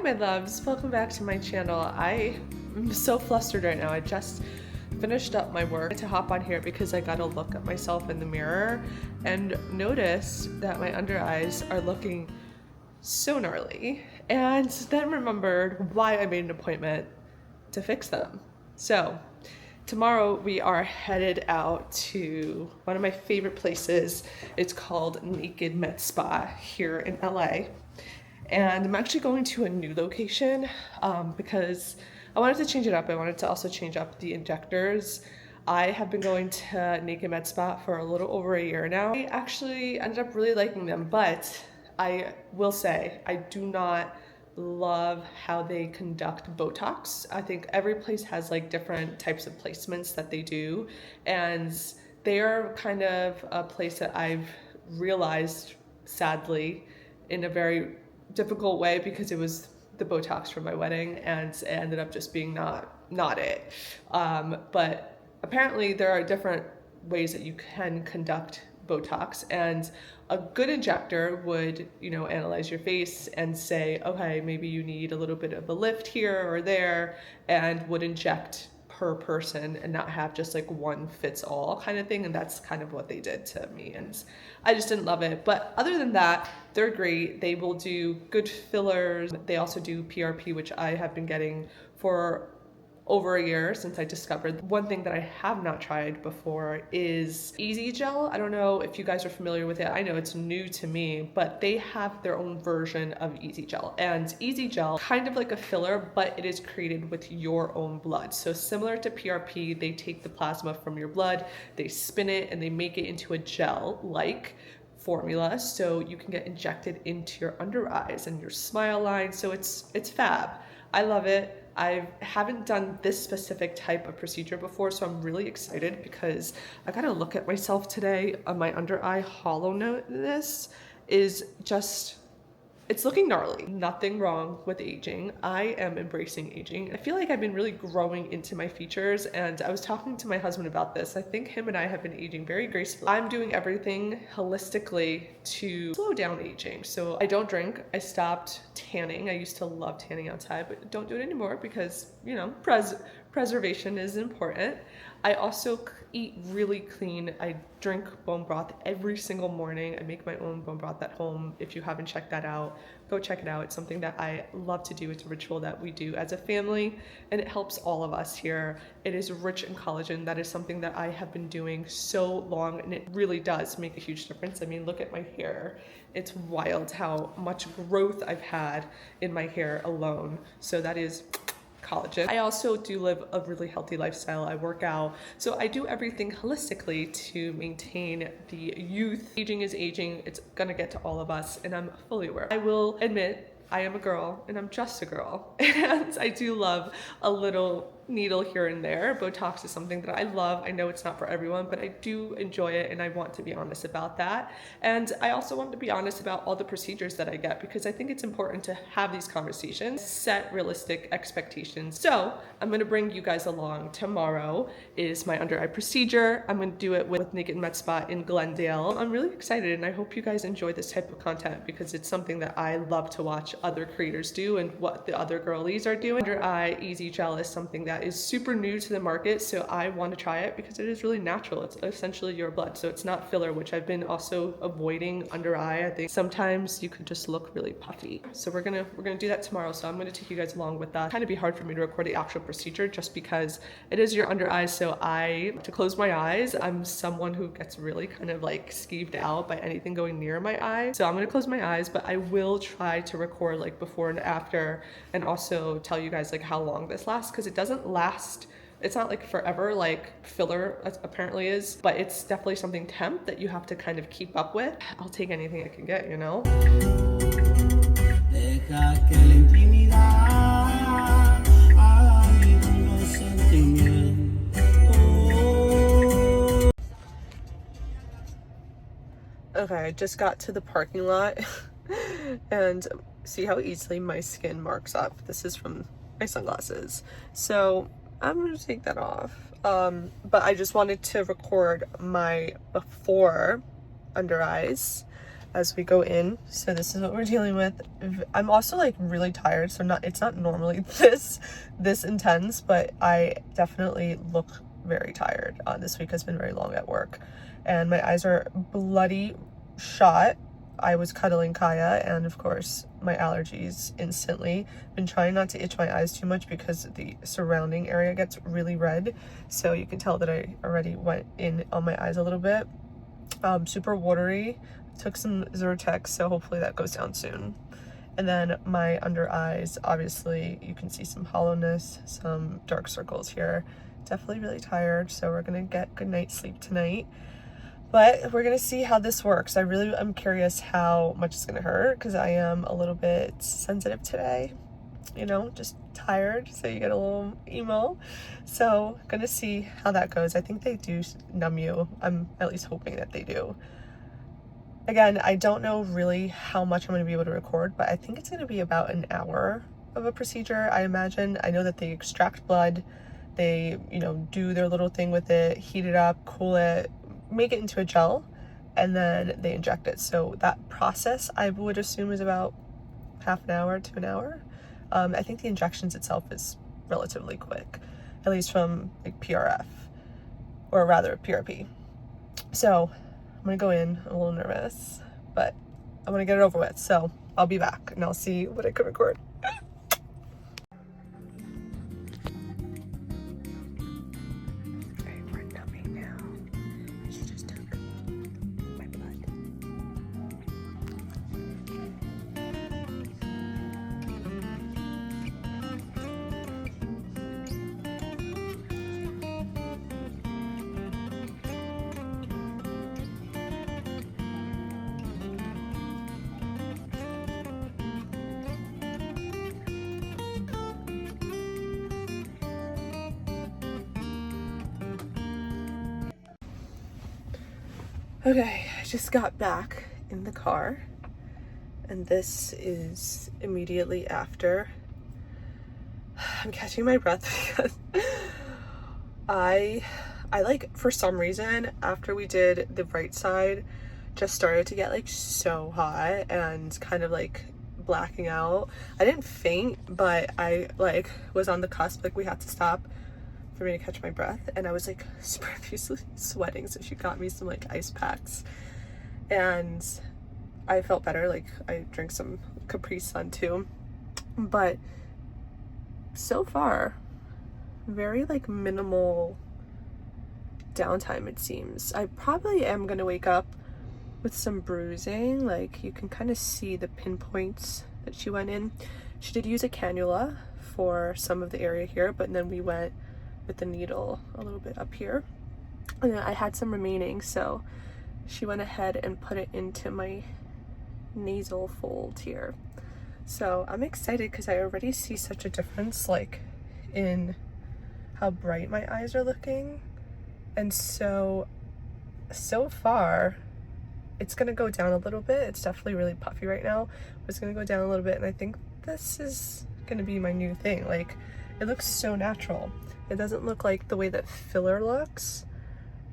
my loves, welcome back to my channel. I am so flustered right now. I just finished up my work to hop on here because I got to look at myself in the mirror and notice that my under eyes are looking so gnarly, and then remembered why I made an appointment to fix them. So tomorrow we are headed out to one of my favorite places. It's called Naked Med Spa here in LA. And I'm actually going to a new location because I wanted to change it up. I wanted to also change up the injectors. I have been going to Naked Med Spa for a little over a year now. I actually ended up really liking them, but I will say I do not love how they conduct Botox. I think every place has like different types of placements that they do, and they are kind of a place that I've realized, sadly, in a very difficult way, because it was the Botox for my wedding and it ended up just being not it. But apparently there are different ways that you can conduct Botox, and a good injector would, analyze your face and say, okay, maybe you need a little bit of a lift here or there, and would inject per person and not have just like one fits all kind of thing. And that's kind of what they did to me, and I just didn't love it. But other than that, they're great. They will do good fillers. They also do PRP, which I have been getting for over a year since I discovered. One thing that I have not tried before is Easy Gel. I don't know if you guys are familiar with it. I know it's new to me, but they have their own version of Easy Gel. And Easy Gel, kind of like a filler, but it is created with your own blood. So similar to PRP, they take the plasma from your blood, they spin it, and they make it into a gel-like formula, so you can get injected into your under eyes and your smile line. So it's fab. I love it. I haven't done this specific type of procedure before, so I'm really excited because I gotta look at myself today. My under eye hollowness is just, it's looking gnarly. Nothing wrong with aging. I am embracing aging. I feel like I've been really growing into my features, and I was talking to my husband about this. I think him and I have been aging very gracefully. I'm doing everything holistically to slow down aging. So I don't drink. I stopped tanning. I used to love tanning outside, but don't do it anymore because, preservation is important. I also eat really clean. I drink bone broth every single morning. I make my own bone broth at home. If you haven't checked that out, go check it out. It's something that I love to do. It's a ritual that we do as a family, and it helps all of us here. It is rich in collagen. That is something that I have been doing so long, and it really does make a huge difference. I mean, look at my hair. It's wild how much growth I've had in my hair alone. So that is collagen. I also do live a really healthy lifestyle. I work out. So I do everything holistically to maintain the youth. Aging is aging. It's gonna get to all of us, and I'm fully aware. I will admit I am a girl, and I'm just a girl. And I do love a little needle here and there. Botox is something that I love. I know it's not for everyone, but I do enjoy it, and I want to be honest about that. And I also want to be honest about all the procedures that I get, because I think it's important to have these conversations, set realistic expectations. So I'm going to bring you guys along. Tomorrow is my under eye procedure. I'm going to do it with Naked Med Spa in Glendale. I'm really excited, and I hope you guys enjoy this type of content because it's something that I love to watch other creators do and what the other girlies are doing. Under eye Easy Gel is something that is super new to the market, so I want to try it because it is really natural. It's essentially your blood, so it's not filler, which I've been also avoiding under eye. I think sometimes you could just look really puffy. So we're gonna do that tomorrow. So I'm gonna take you guys along with that. Kind of be hard for me to record the actual procedure just because it is your under eyes. So to close my eyes. I'm someone who gets really kind of like skeeved out by anything going near my eye. So I'm gonna close my eyes, but I will try to record like before and after, and also tell you guys like how long this lasts, because it doesn't last. It's not like forever like filler apparently is, but it's definitely something temp that you have to kind of keep up with. I'll take anything I can get, Okay, I just got to the parking lot and see how easily my skin marks up. This is from my sunglasses. So I'm gonna take that off. But I just wanted to record my before under eyes as we go in. So this is what we're dealing with. I'm also like really tired, so it's not normally this intense, but I definitely look very tired. This week has been very long at work, and my eyes are bloody shot. I was cuddling Kaya, and of course my allergies instantly. Been trying not to itch my eyes too much because the surrounding area gets really red, so you can tell that I already went in on my eyes a little bit. Super watery. Took some Zyrtec, so hopefully that goes down soon. And then my under eyes, obviously you can see some hollowness, some dark circles here. Definitely really tired, so we're gonna get good night's sleep tonight. But we're gonna see how this works. I'm curious how much it's gonna hurt, because I am a little bit sensitive today, you know, just tired, so you get a little emo. So gonna see how that goes. I think they do numb you. I'm at least hoping that they do. Again, I don't know really how much I'm going to be able to record, but I think it's going to be about an hour of a procedure, I imagine. I know that they extract blood, they, you know, do their little thing with it, heat it up, cool it, make it into a gel, and then they inject it. So that process, I would assume, is about half an hour to an hour. I think the injections itself is relatively quick, at least from like PRF, or rather PRP. So I'm gonna go in, I'm a little nervous, but I want to get it over with. So I'll be back and I'll see what I can record. Alright, we're numbing now. She just took my blood. Okay, I just got back in the car, and this is immediately after. I'm catching my breath because I like, for some reason, after we did the right side, just started to get like so hot and kind of like blacking out. I didn't faint, but I like was on the cusp, like we had to stop for me to catch my breath, and I was like profusely sweating, so she got me some like ice packs, and I felt better. Like I drank some Capri Sun too, but so far very like minimal downtime, it seems. I probably am gonna wake up with some bruising. Like you can kind of see the pinpoints that she went in. She did use a cannula for some of the area here, but then we went with the needle a little bit up here, and then I had some remaining, so she went ahead and put it into my nasal fold here. So I'm excited because I already see such a difference, like in how bright my eyes are looking, and so far it's gonna go down a little bit. It's definitely really puffy right now, but it's gonna go down a little bit, and I think this is gonna be my new thing. Like it looks so natural. It doesn't look like the way that filler looks.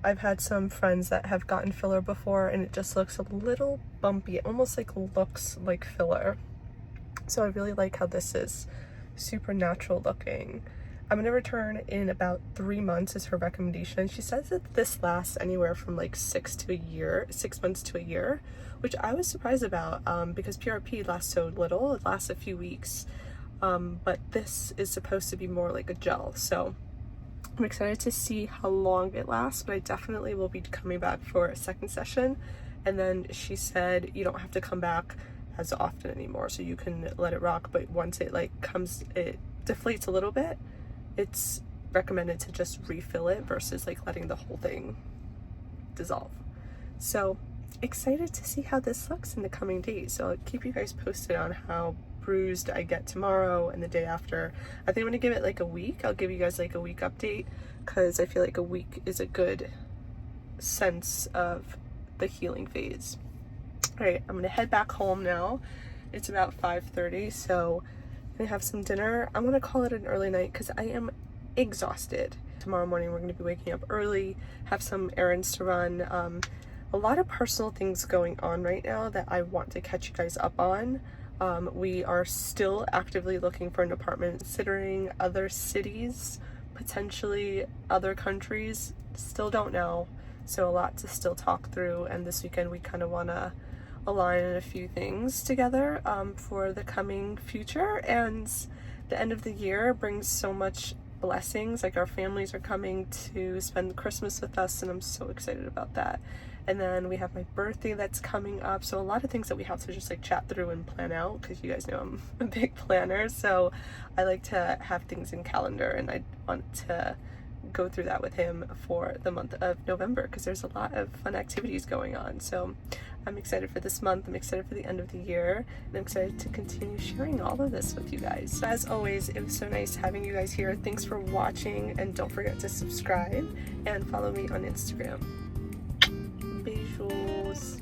I've had some friends that have gotten filler before, and it just looks a little bumpy. It almost like looks like filler. So I really like how this is super natural looking. I'm gonna return in about 3 months is her recommendation. She says that this lasts anywhere from like 6 months to a year, which I was surprised about, because PRP lasts so little. It lasts a few weeks. But this is supposed to be more like a gel, so I'm excited to see how long it lasts, but I definitely will be coming back for a second session. And then she said you don't have to come back as often anymore, so you can let it rock, but once it like it deflates a little bit, it's recommended to just refill it versus like letting the whole thing dissolve. So excited to see how this looks in the coming days, so I'll keep you guys posted on how bruised I get tomorrow and the day after. I think I'm gonna give it like a week. I'll give you guys like a week update, because I feel like a week is a good sense of the healing phase. All right, I'm gonna head back home now. It's about 5:30, so I'm gonna have some dinner. I'm gonna call it an early night because I am exhausted. Tomorrow morning we're gonna be waking up early, have some errands to run. a lot of personal things going on right now that I want to catch you guys up on. We are still actively looking for an apartment, considering other cities, potentially other countries, still don't know. So a lot to still talk through, and this weekend we kind of want to align a few things together for the coming future. And the end of the year brings so much blessings. Like, our families are coming to spend Christmas with us, and I'm so excited about that. And then we have my birthday that's coming up, so a lot of things that we have to just like chat through and plan out, because you guys know I'm a big planner, so I like to have things in calendar, and I want to go through that with him for the month of November, because there's a lot of fun activities going on. So I'm excited for this month, I'm excited for the end of the year, and I'm excited to continue sharing all of this with you guys. So as always, it was so nice having you guys here. Thanks for watching, and don't forget to subscribe and follow me on Instagram. Beijos!